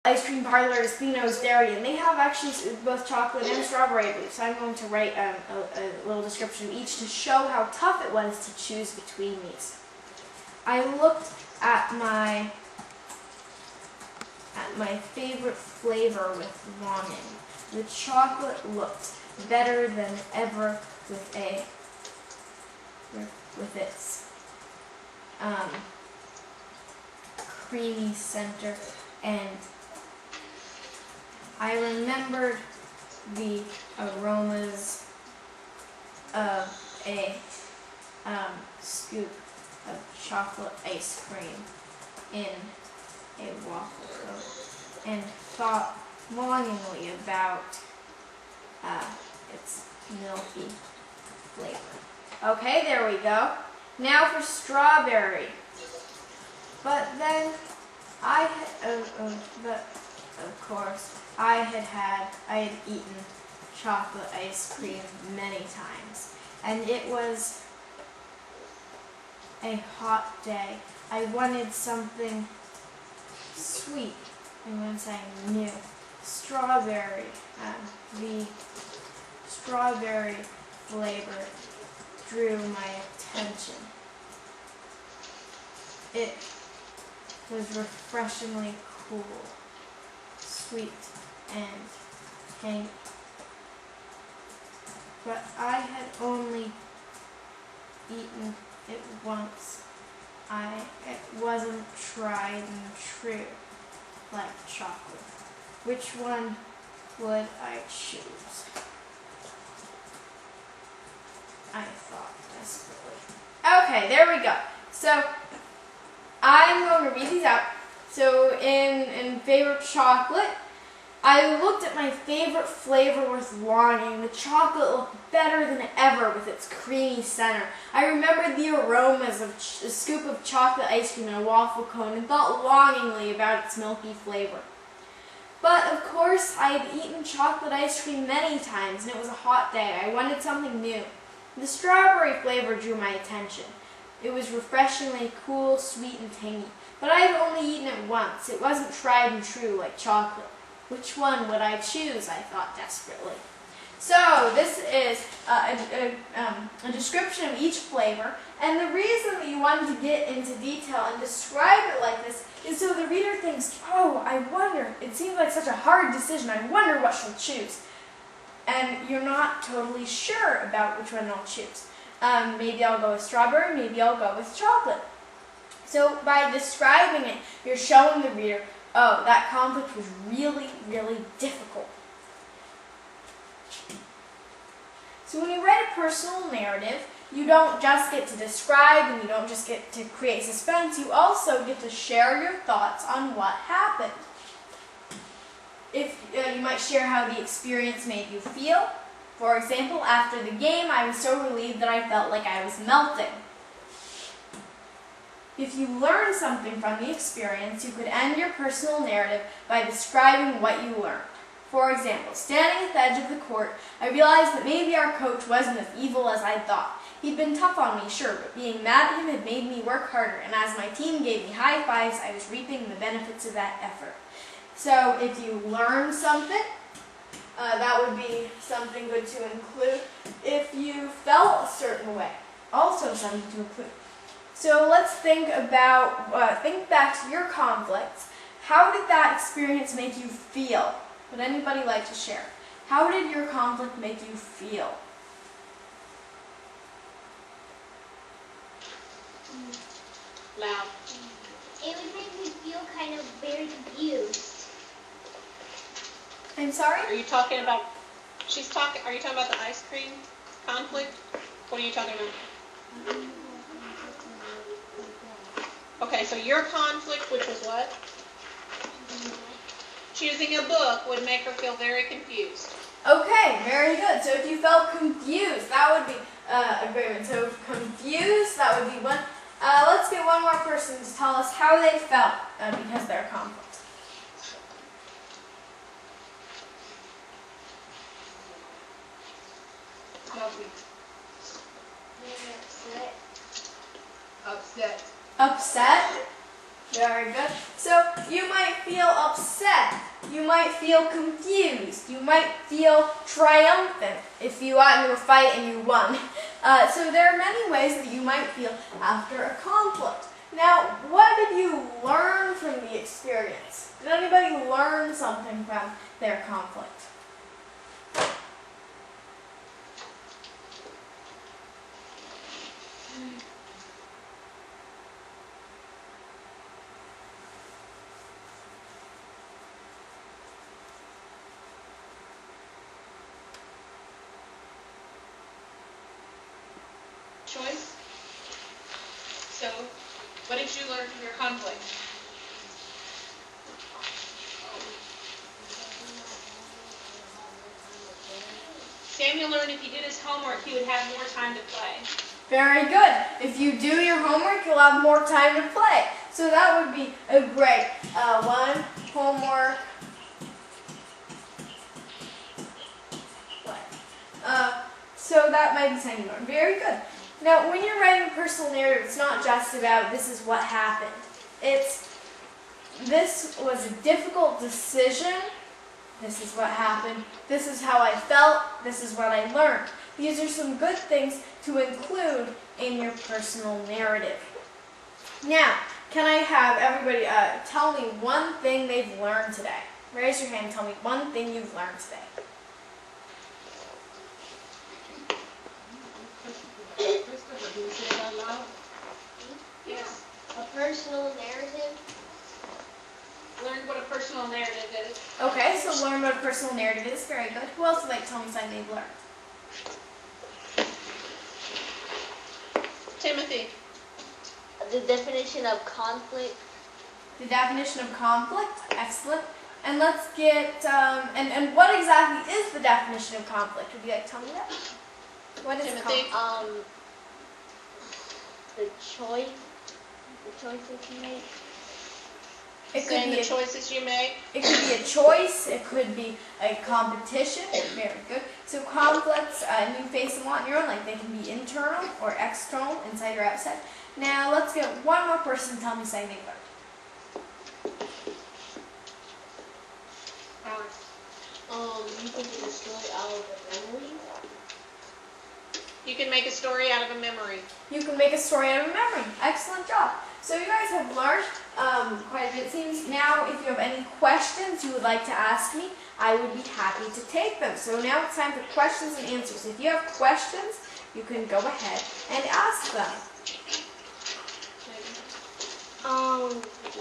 ice cream parlor is Thino's Dairy, and they have actually both chocolate and strawberry, I believe. So I'm going to write a little description of each to show how tough it was to choose between these. I looked at my favorite flavor with longing. The chocolate looked better than ever with its creamy center, and I remembered the aromas of a scoop of chocolate ice cream in a waffle cone, and thought longingly about its milky flavor. Okay, there we go. Now for strawberry. But then I had, of course, I had eaten chocolate ice cream many times, and it was a hot day. I wanted something sweet, and when saying new, strawberry, the strawberry flavor drew my attention. It was refreshingly cool, sweet, and tangy. But I had only eaten it once. It wasn't tried and true like chocolate. Which one would I choose? I thought desperately. Okay, there we go. So I'm going to read these out. So in favorite chocolate, I looked at my favorite flavor with longing. The chocolate looked better than ever with its creamy center. I remembered the aromas of a scoop of chocolate ice cream in a waffle cone and thought longingly about its milky flavor. But of course, I had eaten chocolate ice cream many times, and it was a hot day. I wanted something new. The strawberry flavor drew my attention. It was refreshingly cool, sweet, and tangy. But I had only eaten it once. It wasn't tried and true like chocolate. Which one would I choose? I thought desperately. So this is a description of each flavor, and the reason that you wanted to get into detail and describe it like this is so the reader thinks, oh, I wonder, it seems like such a hard decision, I wonder what she'll choose. And you're not totally sure about which one I'll choose. Maybe I'll go with strawberry, maybe I'll go with chocolate. So by describing it, you're showing the reader, oh, that conflict was really, really difficult. So when you write a personal narrative, you don't just get to describe and you don't just get to create suspense, you also get to share your thoughts on what happened. You might share how the experience made you feel. For example, after the game, I was so relieved that I felt like I was melting. If you learned something from the experience, you could end your personal narrative by describing what you learned. For example, standing at the edge of the court, I realized that maybe our coach wasn't as evil as I thought. He'd been tough on me, sure, but being mad at him had made me work harder, and as my team gave me high fives, I was reaping the benefits of that effort. So if you learn something, that would be something good to include. If you felt a certain way, also something to include. So let's think back to your conflicts. How did that experience make you feel? Would anybody like to share? How did your conflict make you feel? Loud. It would make me feel kind of very confused. I'm sorry? Are you talking about the ice cream conflict? What are you talking about? Okay, so your conflict, which was what? Choosing a book would make her feel very confused. Okay, very good. So if you felt confused, that would be a great one. So confused, that would be one. Let's get one more person to tell us how they felt because of their conflict. Upset. Upset? Very good. So you might feel upset You might feel confused. You might feel triumphant if you got into a fight and you won. So there are many ways that you might feel after a conflict. Now, what did you learn from the experience? Did anybody learn something from their conflict? Choice. So, what did you learn from your conflict? Samuel learned if he did his homework, he would have more time to play. Very good. If you do your homework, you'll have more time to play. So that would be a great one. Homework. Play. So that might be something you learn. Very good. Now, when you're writing a personal narrative, it's not just about this is what happened. It's this was a difficult decision. This is what happened. This is how I felt. This is what I learned. These are some good things to include in your personal narrative. Now, can I have everybody tell me one thing they've learned today? Raise your hand and tell me one thing you've learned today. Christopher, do you say it out loud? Yes. A personal narrative. Learned what a personal narrative is. Okay, so learn what a personal narrative is. Very good. Who else would like to tell me something they've learned? Timothy. The definition of conflict. The definition of conflict. Excellent. And let's get, and what exactly is the definition of conflict? Would you like to tell me that? What is Timothy. conflict? The choices you make. It could Saying be the choices you make. It could be a choice. It could be a competition. Very good. So conflicts, and you face them a lot on your own. Like they can be internal or external, inside or outside. Now let's get one more person to tell me something they learned. You can make a story out of a memory. You can make a story out of a memory. You can make a story out of a memory. Excellent job. So you guys have learned quite a bit, it seems. Now, if you have any questions you would like to ask me, I would be happy to take them. So now it's time for questions and answers. If you have questions, you can go ahead and ask them.